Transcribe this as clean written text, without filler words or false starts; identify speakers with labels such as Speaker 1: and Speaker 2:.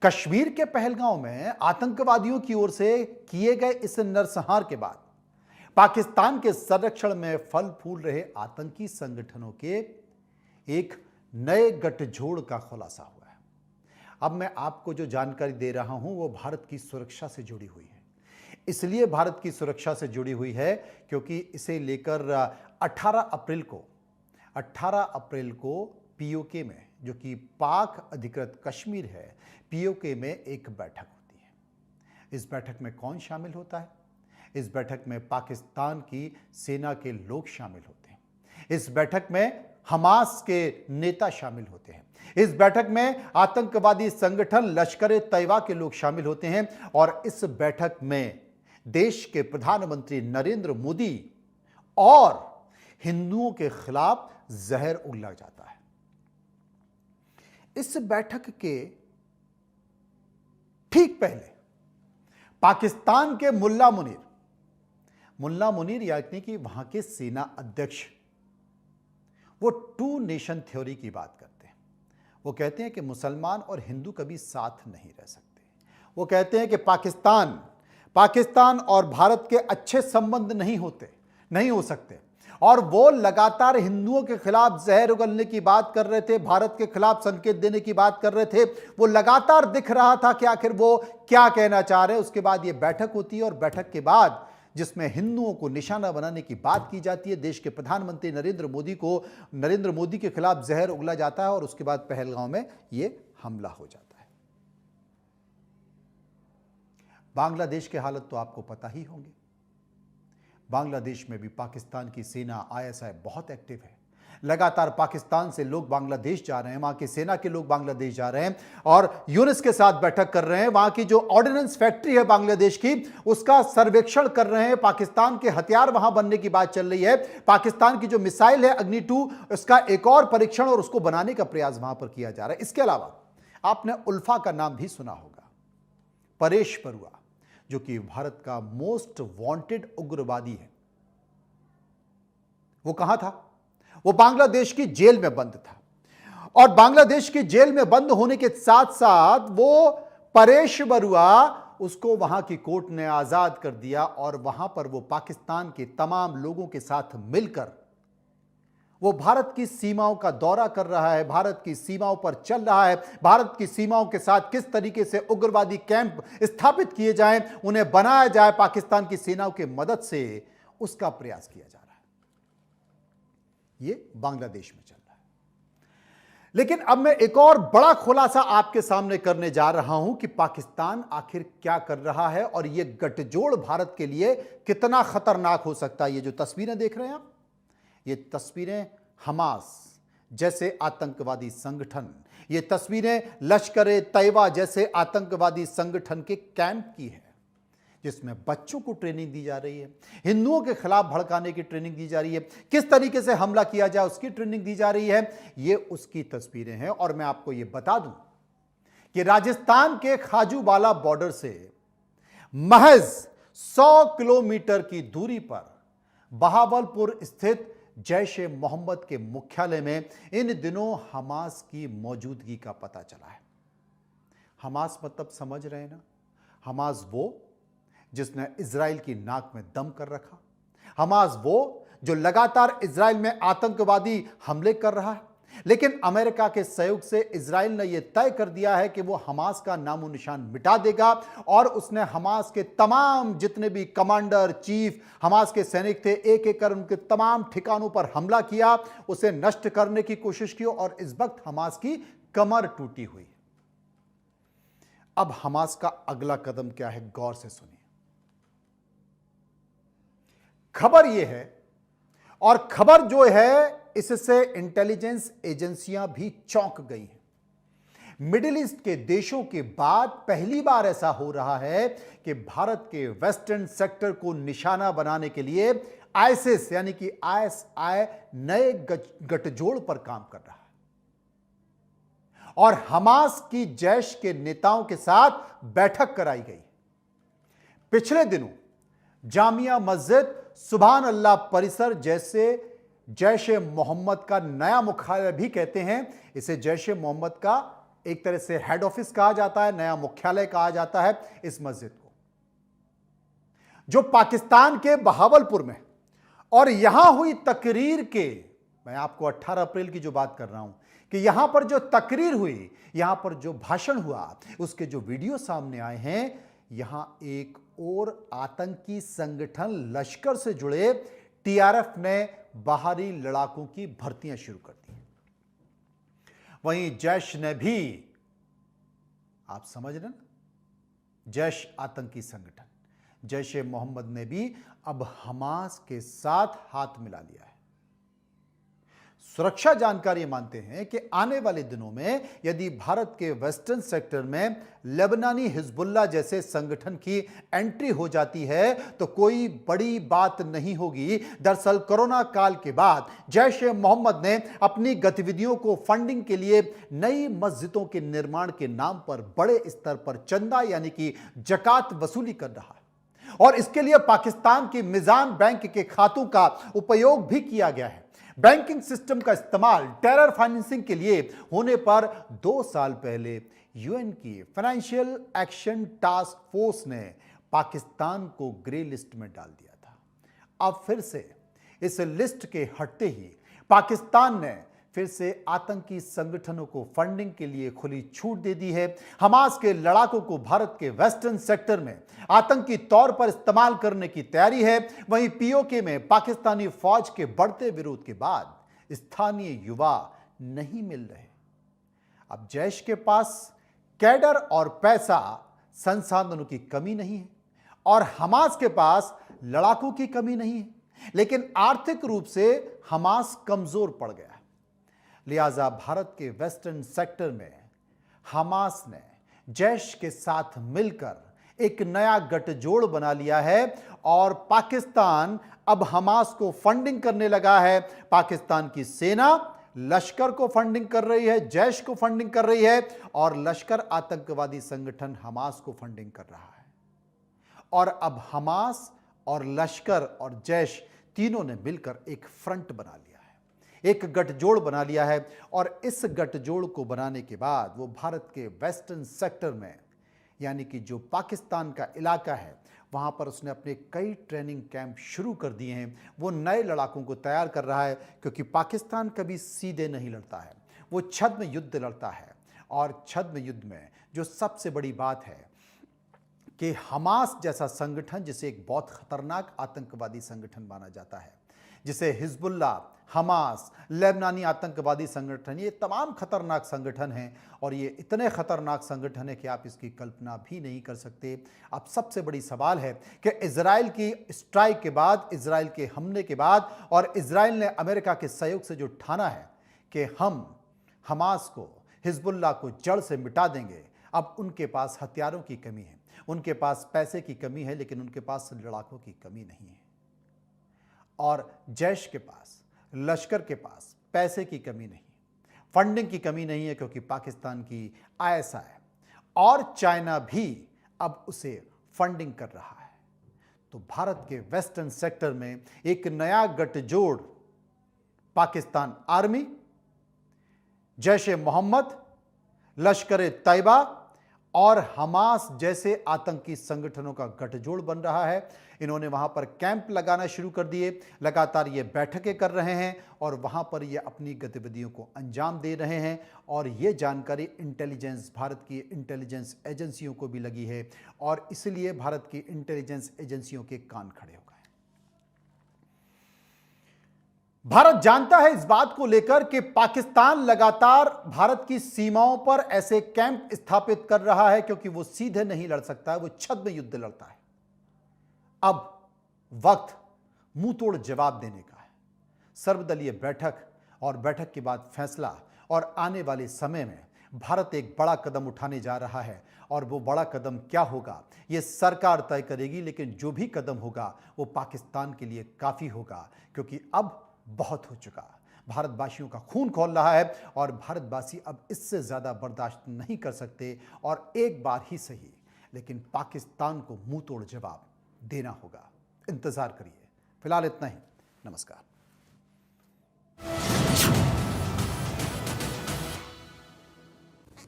Speaker 1: कश्मीर के पहलगांव में आतंकवादियों की ओर से किए गए इस नरसंहार के बाद पाकिस्तान के संरक्षण में फल फूल रहे आतंकी संगठनों के एक नए गठजोड़ का खुलासा हुआ है। अब मैं आपको जो जानकारी दे रहा हूं वो भारत की सुरक्षा से जुड़ी हुई है। इसलिए भारत की सुरक्षा से जुड़ी हुई है क्योंकि इसे लेकर 18 अप्रैल को पीओके में, जो कि पाक अधिकृत कश्मीर है, पीओके में एक बैठक होती है। इस बैठक में कौन शामिल होता है? इस बैठक में पाकिस्तान की सेना के लोग शामिल होते हैं। इस बैठक में हमास के नेता शामिल होते हैं। इस बैठक में आतंकवादी संगठन लश्कर-ए-तैयबा के लोग शामिल होते हैं और इस बैठक में देश के प्रधानमंत्री नरेंद्र मोदी और हिंदुओं के खिलाफ जहर उगला जाता है। इस बैठक के ठीक पहले पाकिस्तान के मुल्ला मुनीर यानी कि वहां के सेना अध्यक्ष, वो टू नेशन थ्योरी की बात करते हैं। वो कहते हैं कि मुसलमान और हिंदू कभी साथ नहीं रह सकते। वो कहते हैं कि पाकिस्तान और भारत के अच्छे संबंध नहीं हो सकते और वो लगातार हिंदुओं के खिलाफ जहर उगलने की बात कर रहे थे, भारत के खिलाफ संकेत देने की बात कर रहे थे। वो लगातार दिख रहा था कि आखिर वो क्या कहना चाह रहे हैं। उसके बाद ये बैठक होती है और बैठक के बाद जिसमें हिंदुओं को निशाना बनाने की बात की जाती है, देश के प्रधानमंत्री नरेंद्र मोदी के खिलाफ जहर उगला जाता है और उसके बाद पहलगांव में ये हमला हो जाता है। बांग्लादेश की हालत तो आपको पता ही होंगे। बांग्लादेश में भी पाकिस्तान की सेना आईएसआई बहुत एक्टिव है। लगातार पाकिस्तान से लोग बांग्लादेश जा रहे हैं, वहां की सेना के लोग बांग्लादेश जा रहे हैं और यूनिस के साथ बैठक कर रहे हैं। वहां की जो ऑर्डिनेंस फैक्ट्री है बांग्लादेश की, उसका सर्वेक्षण कर रहे हैं। पाकिस्तान के हथियार वहां बनने की बात चल रही है। पाकिस्तान की जो मिसाइल है अग्नि 2, उसका एक और परीक्षण और उसको बनाने का प्रयास वहां पर किया जा रहा है। इसके अलावा आपने उल्फा का नाम भी सुना होगा। परेश बरुआ, जो कि भारत का मोस्ट वांटेड उग्रवादी है, वो कहां था? वो बांग्लादेश की जेल में बंद था और बांग्लादेश की जेल में बंद होने के साथ साथ वो परेश बरुआ, उसको वहां की कोर्ट ने आजाद कर दिया और वहां पर वो पाकिस्तान के तमाम लोगों के साथ मिलकर वो भारत की सीमाओं का दौरा कर रहा है, भारत की सीमाओं पर चल रहा है। भारत की सीमाओं के साथ किस तरीके से उग्रवादी कैंप स्थापित किए जाएं, उन्हें बनाया जाए पाकिस्तान की सेनाओं की मदद से, उसका प्रयास किया जा रहा है। ये बांग्लादेश में चल रहा है। लेकिन अब मैं एक और बड़ा खुलासा आपके सामने करने जा रहा हूं कि पाकिस्तान आखिर क्या कर रहा है और यह गठजोड़ भारत के लिए कितना खतरनाक हो सकता है। ये जो तस्वीरें देख रहे हैं आप, ये तस्वीरें हमास जैसे आतंकवादी संगठन, ये तस्वीरें लश्कर-ए-तैयबा जैसे आतंकवादी संगठन के कैंप की है, जिसमें बच्चों को ट्रेनिंग दी जा रही है, हिंदुओं के खिलाफ भड़काने की ट्रेनिंग दी जा रही है, किस तरीके से हमला किया जाए उसकी ट्रेनिंग दी जा रही है। ये उसकी तस्वीरें हैं। और मैं आपको ये बता दूं कि राजस्थान के खाजूवाला बॉर्डर से महज 100 किलोमीटर की दूरी पर बहावलपुर स्थित जैश-ए मोहम्मद के मुख्यालय में इन दिनों हमास की मौजूदगी का पता चला है। हमास मतलब समझ रहे हैं ना? हमास वो जिसने इजराइल की नाक में दम कर रखा, हमास वो जो लगातार इजराइल में आतंकवादी हमले कर रहा है। लेकिन अमेरिका के सहयोग से इजराइल ने यह तय कर दिया है कि वो हमास का नामो निशान मिटा देगा और उसने हमास के तमाम जितने भी कमांडर, चीफ, हमास के सैनिक थे, एक एक कर उनके तमाम ठिकानों पर हमला किया, उसे नष्ट करने की कोशिश की और इस वक्त हमास की कमर टूटी हुई है। अब हमास का अगला कदम क्या है, गौर से सुनिए। खबर यह है, और खबर जो है इससे इंटेलिजेंस एजेंसियां भी चौंक गई हैं। मिडिल ईस्ट के देशों के बाद पहली बार ऐसा हो रहा है कि भारत के वेस्टर्न सेक्टर को निशाना बनाने के लिए आईएसआई यानी कि आईएसआई नए गठजोड़ पर काम कर रहा है और हमास की जैश के नेताओं के साथ बैठक कराई गई। पिछले दिनों जामिया मस्जिद सुभान अल्लाह परिसर जैसे जैश-ए-मोहम्मद का नया मुख्यालय भी कहते हैं, इसे जैश-ए-मोहम्मद का एक तरह से हेड ऑफिस कहा जाता है, नया मुख्यालय कहा जाता है इस मस्जिद को, जो पाकिस्तान के बहावलपुर में। और यहां हुई तकरीर के, मैं आपको 18 अप्रैल की जो बात कर रहा हूं कि यहां पर जो तकरीर हुई, यहां पर जो भाषण हुआ, उसके जो वीडियो सामने आए हैं, यहां एक और आतंकी संगठन लश्कर से जुड़े टीआरएफ ने बाहरी लड़ाकों की भर्तियां शुरू कर दी। वहीं जैश ने भी, आप समझ रहे ना, जैश आतंकी संगठन, जैश ए मोहम्मद ने भी अब हमास के साथ हाथ मिला लिया है। सुरक्षा जानकारी मानते हैं कि आने वाले दिनों में यदि भारत के वेस्टर्न सेक्टर में लेबनानी हिजबुल्लाह जैसे संगठन की एंट्री हो जाती है तो कोई बड़ी बात नहीं होगी। दरअसल कोरोना काल के बाद जैश ए मोहम्मद ने अपनी गतिविधियों को फंडिंग के लिए नई मस्जिदों के निर्माण के नाम पर बड़े स्तर पर चंदा यानी कि जकात वसूली कर रहा है, और इसके लिए पाकिस्तान की मिजान बैंक के खातों का उपयोग भी किया गया है। बैंकिंग सिस्टम का इस्तेमाल टेरर फाइनेंसिंग के लिए होने पर 2 साल पहले यूएन की फाइनेंशियल एक्शन टास्क फोर्स ने पाकिस्तान को ग्रे लिस्ट में डाल दिया था। अब फिर से इस लिस्ट के हटते ही पाकिस्तान ने फिर से आतंकी संगठनों को फंडिंग के लिए खुली छूट दे दी है। हमास के लड़ाकों को भारत के वेस्टर्न सेक्टर में आतंकी तौर पर इस्तेमाल करने की तैयारी है। वहीं पीओके में पाकिस्तानी फौज के बढ़ते विरोध के बाद स्थानीय युवा नहीं मिल रहे। अब जैश के पास कैडर और पैसा, संसाधनों की कमी नहीं है, और हमास के पास लड़ाकों की कमी नहीं है, लेकिन आर्थिक रूप से हमास कमजोर पड़ गया है। लिहाजा भारत के वेस्टर्न सेक्टर में हमास ने जैश के साथ मिलकर एक नया गठजोड़ बना लिया है, और पाकिस्तान अब हमास को फंडिंग करने लगा है। पाकिस्तान की सेना लश्कर को फंडिंग कर रही है, जैश को फंडिंग कर रही है, और लश्कर आतंकवादी संगठन हमास को फंडिंग कर रहा है। और अब हमास और लश्कर और जैश तीनों ने मिलकर एक फ्रंट बना लिया, एक गठजोड़ बना लिया है। और इस गठजोड़ को बनाने के बाद वो भारत के वेस्टर्न सेक्टर में, यानी कि जो पाकिस्तान का इलाका है, वहाँ पर उसने अपने कई ट्रेनिंग कैंप शुरू कर दिए हैं। वो नए लड़ाकों को तैयार कर रहा है, क्योंकि पाकिस्तान कभी सीधे नहीं लड़ता है, वो छद्म युद्ध लड़ता है। और छद्म युद्ध में जो सबसे बड़ी बात है कि हमास जैसा संगठन, जिसे एक बहुत खतरनाक आतंकवादी संगठन माना जाता है, जिसे हिजबुल्लाह, हमास, लेबनानी आतंकवादी संगठन, ये तमाम खतरनाक संगठन हैं, और ये इतने खतरनाक संगठन है कि आप इसकी कल्पना भी नहीं कर सकते। अब सबसे बड़ी सवाल है कि इजराइल की स्ट्राइक के बाद, इजराइल के हमले के बाद, और इजराइल ने अमेरिका के सहयोग से जो ठाना है कि हम हमास को, हिजबुल्लाह को जड़ से मिटा देंगे, अब उनके पास हथियारों की कमी है, उनके पास पैसे की कमी है, लेकिन उनके पास लड़ाकों की कमी नहीं है। और जैश के पास, लश्कर के पास पैसे की कमी नहीं, फंडिंग की कमी नहीं है, क्योंकि पाकिस्तान की आईएसआई और चाइना भी अब उसे फंडिंग कर रहा है। तो भारत के वेस्टर्न सेक्टर में एक नया गठजोड़ पाकिस्तान आर्मी, जैश ए मोहम्मद, लश्कर ए तैयबा और हमास जैसे आतंकी संगठनों का गठजोड़ बन रहा है। इन्होंने वहां पर कैंप लगाना शुरू कर दिए, लगातार ये बैठकें कर रहे हैं, और वहां पर ये अपनी गतिविधियों को अंजाम दे रहे हैं। और ये जानकारी इंटेलिजेंस, भारत की इंटेलिजेंस एजेंसियों को भी लगी है, और इसलिए भारत की इंटेलिजेंस एजेंसियों के कान खड़े हो गए। भारत जानता है इस बात को लेकर कि पाकिस्तान लगातार भारत की सीमाओं पर ऐसे कैंप स्थापित कर रहा है, क्योंकि वो सीधे नहीं लड़ सकता है, वो छद्म युद्ध लड़ता है। अब वक्त मुंह तोड़ जवाब देने का है। सर्वदलीय बैठक और बैठक के बाद फैसला, और आने वाले समय में भारत एक बड़ा कदम उठाने जा रहा है, और वो बड़ा कदम क्या होगा ये सरकार तय करेगी, लेकिन जो भी कदम होगा वो पाकिस्तान के लिए काफी होगा, क्योंकि अब बहुत हो चुका। भारतवासियों का खून खौल रहा है, और भारतवासी अब इससे ज्यादा बर्दाश्त नहीं कर सकते। और एक बार ही सही, लेकिन पाकिस्तान को मुंह तोड़ जवाब देना होगा। इंतजार करिए। फिलहाल इतना ही। नमस्कार।